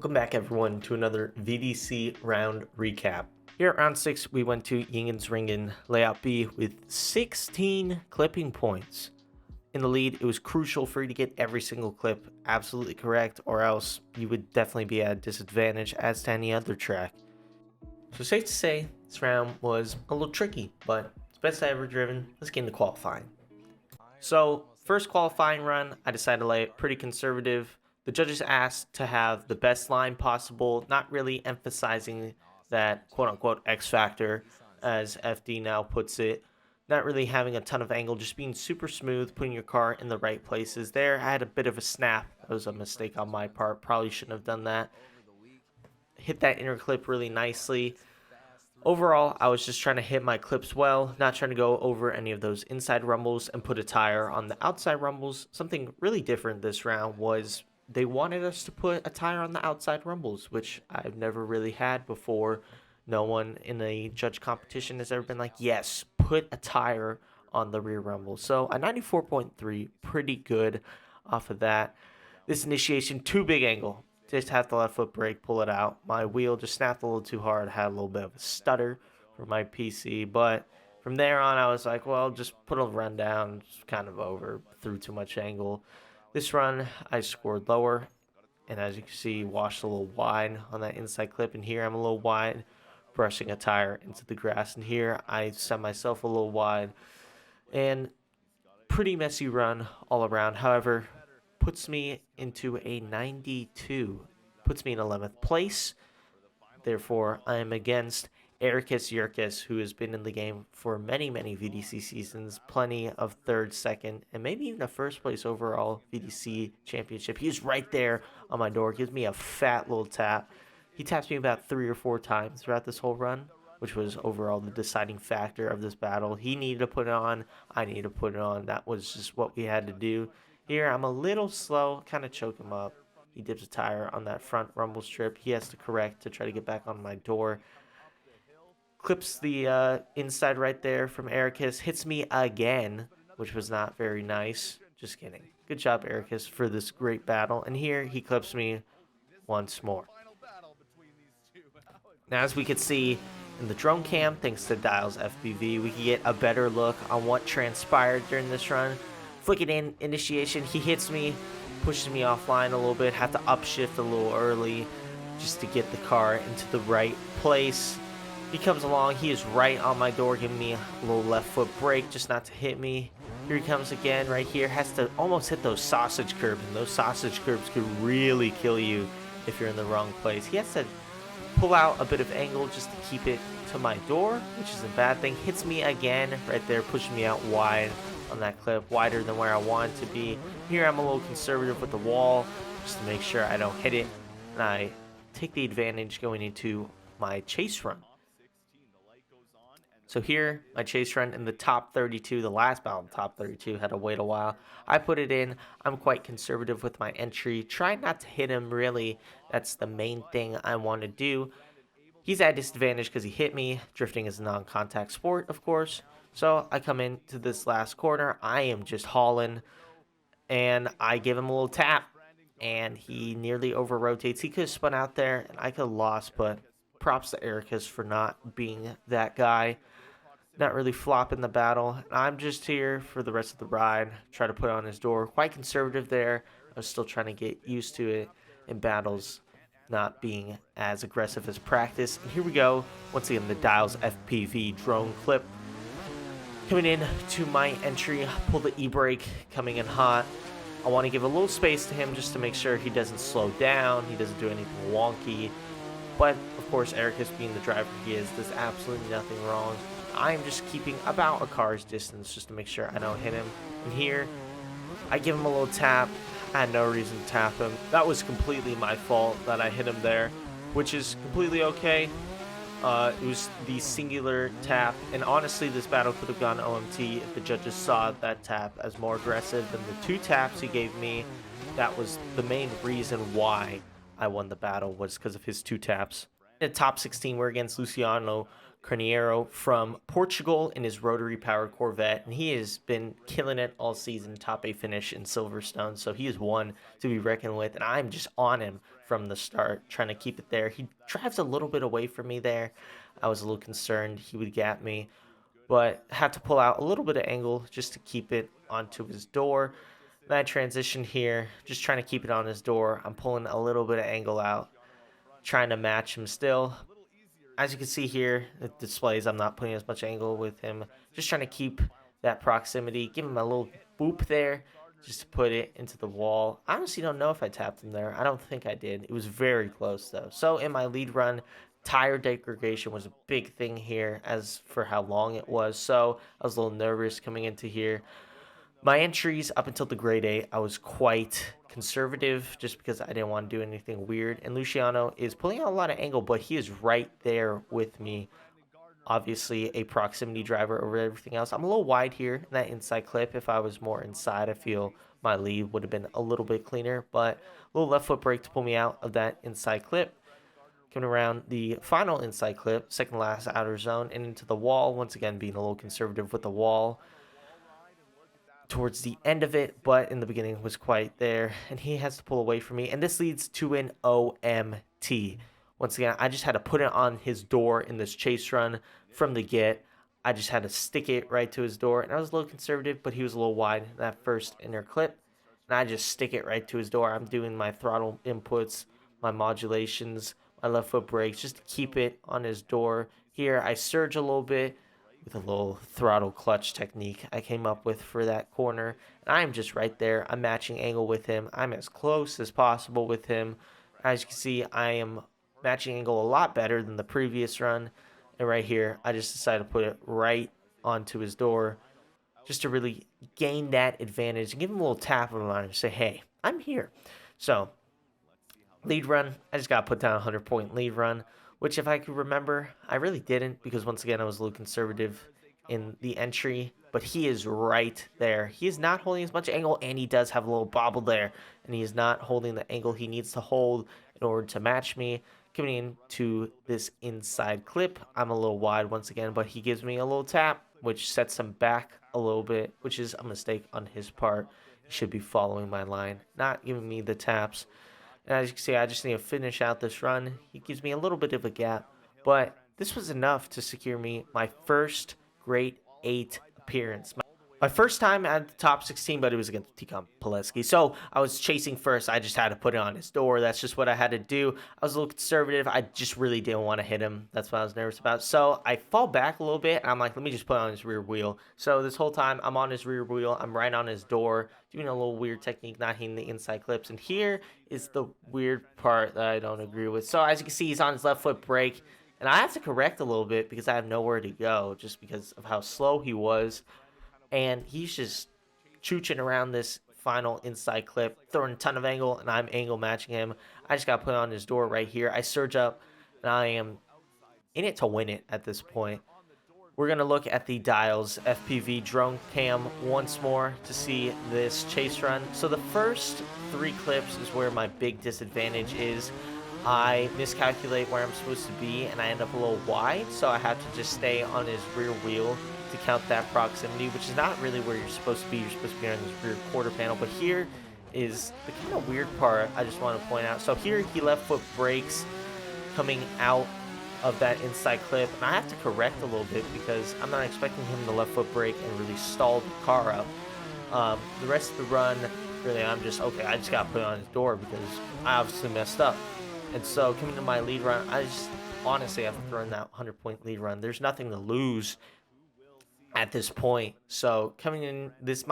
Welcome back everyone to another VDC round recap. Here at round 6 we went to Yingen's Ringen layout B with 16 clipping points. In the lead, it was crucial for you to get every single clip absolutely correct, or else you would definitely be at a disadvantage as to any other track. So safe to say this round was a little tricky, but it's the best I ever driven. Let's get into qualifying. So first qualifying run, I decided to lay it pretty conservative. The judges asked to have the best line possible, not really emphasizing that quote-unquote X factor, as FD now puts it. Not really having a ton of angle, just being super smooth, putting your car in the right places. There, I had a bit of a snap. That was a mistake on my part. Probably shouldn't have done that. Hit that inner clip really nicely. Overall, I was just trying to hit my clips well, not trying to go over any of those inside rumbles and put a tire on the outside rumbles. Something really different this round was they wanted us to put a tire on the outside rumbles, which I've never really had before. No one in a judge competition has ever been like, yes, put a tire on the rear rumble. So a 94.3, pretty good off of that. This initiation, too big angle. Just have the left foot brake, pull it out. My wheel just snapped a little too hard. Had a little bit of a stutter for my PC. But from there on, I was like, well, just put a run down. It's kind of over. Threw too much angle. This run, I scored lower. And as you can see, washed a little wide on that inside clip. And here I'm a little wide, brushing a tire into the grass. And here I set myself a little wide. And pretty messy run all around. However, puts me into a 92. Puts me in 11th place. Therefore, I am against Ericus Yerkes, who has been in the game for many, many VDC seasons, plenty of third, second, and maybe even a first place overall VDC championship. He's right there on my door, gives me a fat little tap. He taps me about 3 or 4 times throughout this whole run, which was overall the deciding factor of this battle. He needed to put it on, I needed to put it on. That was just what we had to do. Here, I'm a little slow, kind of choke him up. He dips a tire on that front rumble strip. He has to correct to try to get back on my door. Clips the inside right there from Ericus. Hits me again, which was not very nice. Just kidding. Good job, Ericus, for this great battle. And here, he clips me once more. Now, as we could see in the drone cam, thanks to Dial's FPV, we can get a better look on what transpired during this run. Flick it in, initiation, he hits me, pushes me offline a little bit, have to upshift a little early just to get the car into the right place. He comes along, he is right on my door, giving me a little left foot brake just not to hit me. Here he comes again right here, has to almost hit those sausage curbs, and those sausage curbs could really kill you if you're in the wrong place. He has to pull out a bit of angle just to keep it to my door, which is a bad thing. Hits me again right there, pushing me out wide on that clip, wider than where I want it to be. Here I'm a little conservative with the wall just to make sure I don't hit it, and I take the advantage going into my chase run. So here, my chase run in the top 32, the last battle in the top 32, had to wait a while. I put it in. I'm quite conservative with my entry. Try not to hit him, really. That's the main thing I want to do. He's at a disadvantage because he hit me. Drifting is a non-contact sport, of course. So I come into this last corner. I am just hauling, and I give him a little tap, and he nearly over-rotates. He could have spun out there, and I could have lost, but props to Ericus for not being that guy. Not really flopping the battle. I'm just here for the rest of the ride. Try to put on his door. Quite conservative there. I was still trying to get used to it in battles, not being as aggressive as practice. And here we go. Once again, the Dials FPV drone clip. Coming in to my entry, pull the e-brake, coming in hot. I want to give a little space to him just to make sure he doesn't slow down. He doesn't do anything wonky. But, of course, Ericus being the driver he is, does absolutely nothing wrong. I'm just keeping about a car's distance just to make sure I don't hit him. And here, I give him a little tap. I had no reason to tap him. That was completely my fault that I hit him there, which is completely okay. It was the singular tap, and honestly, this battle could have gone OMT if the judges saw that tap as more aggressive than the 2 taps he gave me. That was the main reason why I won the battle, was because of his 2 taps. In the top 16, we're against Luciano Carneiro from Portugal in his rotary-powered Corvette, and he has been killing it all season, top 8 finish in Silverstone, so he is one to be reckoned with, and I'm just on him from the start, trying to keep it there. He drives a little bit away from me there. I was a little concerned he would gap me, but had to pull out a little bit of angle just to keep it onto his door. Then I transitioned here, just trying to keep it on his door. I'm pulling a little bit of angle out, trying to match him still. As you can see here, it displays I'm not putting as much angle with him. Just trying to keep that proximity, give him a little boop there, just to put it into the wall. I honestly don't know if I tapped him there. I don't think I did. It was very close though. So in my lead run, tire degradation was a big thing here as for how long it was. So I was a little nervous coming into here. My entries up until the grade 8, I was quite conservative just because I didn't want to do anything weird. And Luciano is pulling out a lot of angle, but he is right there with me. Obviously, a proximity driver over everything else. I'm a little wide here in that inside clip. If I was more inside, I feel my lead would have been a little bit cleaner. But a little left foot brake to pull me out of that inside clip. Coming around the final inside clip, second last outer zone, and into the wall. Once again, being a little conservative with the wall towards the end of it, but in the beginning was quite there, and he has to pull away from me, and this leads to an OMT. Once again, I just had to put it on his door in this chase run from the get. I just had to stick it right to his door, and I was a little conservative, but he was a little wide in that first inner clip, and I just stick it right to his door. I'm doing my throttle inputs, my modulations, my left foot brakes, just to keep it on his door. Here, I surge a little bit, with a little throttle clutch technique I came up with for that corner. And I'm just right there. I'm matching angle with him. I'm as close as possible with him. As you can see, I am matching angle a lot better than the previous run. And right here, I just decided to put it right onto his door just to really gain that advantage and give him a little tap on the line and say, hey, I'm here. So, lead run, I just got to put down a 100-point lead run, which if I could remember, I really didn't, because once again, I was a little conservative in the entry, but he is right there. He is not holding as much angle, and he does have a little bobble there, and he is not holding the angle he needs to hold in order to match me. Coming into this inside clip, I'm a little wide once again, but he gives me a little tap, which sets him back a little bit, which is a mistake on his part. He should be following my line, not giving me the taps. And as you can see, I just need to finish out this run. He gives me a little bit of a gap, but this was enough to secure me my first grade 8 appearance. My first time at the top 16, but it was against Tikon Pileski. So I was chasing first. I just had to put it on his door. That's just what I had to do. I was a little conservative. I just really didn't want to hit him. That's what I was nervous about. So I fall back a little bit. And I'm like, let me just put it on his rear wheel. So this whole time, I'm on his rear wheel. I'm right on his door, doing a little weird technique, not hitting the inside clips. And here is the weird part that I don't agree with. So as you can see, he's on his left foot brake. And I have to correct a little bit because I have nowhere to go just because of how slow he was. And he's just chooching around this final inside clip, throwing a ton of angle, and I'm angle matching him. I just got put on his door right here. I surge up, and I am in it to win it at this point. We're going to look at the dials FPV drone cam once more to see this chase run. So the first 3 clips is where my big disadvantage is. I miscalculate where I'm supposed to be, and I end up a little wide, so I have to just stay on his rear wheel to count that proximity, which is not really where you're supposed to be. You're supposed to be on his rear quarter panel, but here is the kind of weird part I just want to point out. So here he left foot brakes coming out of that inside clip, and I have to correct a little bit because I'm not expecting him to left foot brake and really stall the car up. The rest of the run, really, I'm just, okay, I just got to put it on his door because I obviously messed up. And so coming to my lead run, I just honestly have thrown that 100-point lead run. There's nothing to lose at this point. So coming in, this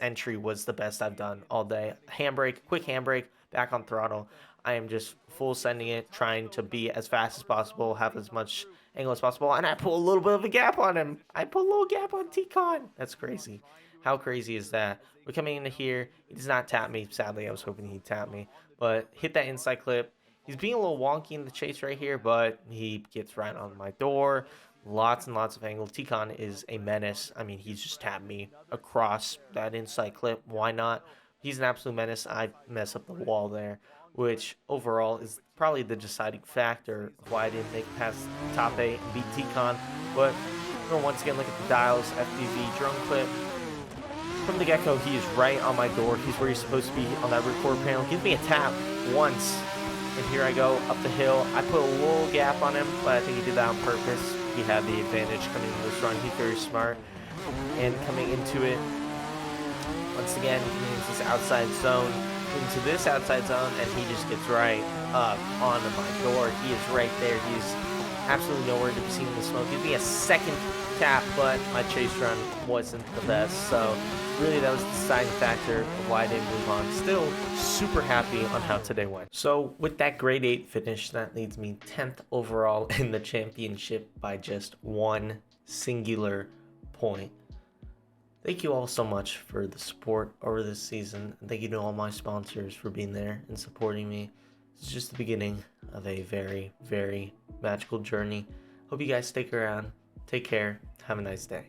entry was the best I've done all day. Handbrake, quick handbrake, back on throttle. I am just full sending it, trying to be as fast as possible, have as much angle as possible, and I pull a little bit of a gap on him. I pull a little gap on T-Con. That's crazy. How crazy is that? But coming into here, he does not tap me. Sadly, I was hoping he'd tap me, but hit that inside clip. He's being a little wonky in the chase right here, but he gets right on my door. Lots and lots of angle. T-Con is a menace. I mean, he's just tapped me across that inside clip. Why not? He's an absolute menace. I mess up the wall there, which overall is probably the deciding factor of why I didn't make it past top 8 and beat T-Con. But we're going to once again look at the dials, FPV drone clip. From the get-go, he is right on my door. He's where he's supposed to be on that record panel. Gives me a tap once. And here I go up the hill. I put a little gap on him, but I think he did that on purpose. He had the advantage coming into this run. He's very smart. And coming into it, once again, he moves this outside zone into this outside zone, and he just gets right up onto my door. He is right there. He's absolutely nowhere to be seen in the smoke. Give me a second tap, but my chase run wasn't the best. So really that was the deciding factor of why I didn't move on. Still super happy on how today went. So with that grade 8 finish, that leads me 10th overall in the championship by just one singular point. Thank you all so much for the support over this season. And thank you to all my sponsors for being there and supporting me. It's just the beginning of a very, very magical journey. Hope you guys stick around. Take care. Have a nice day.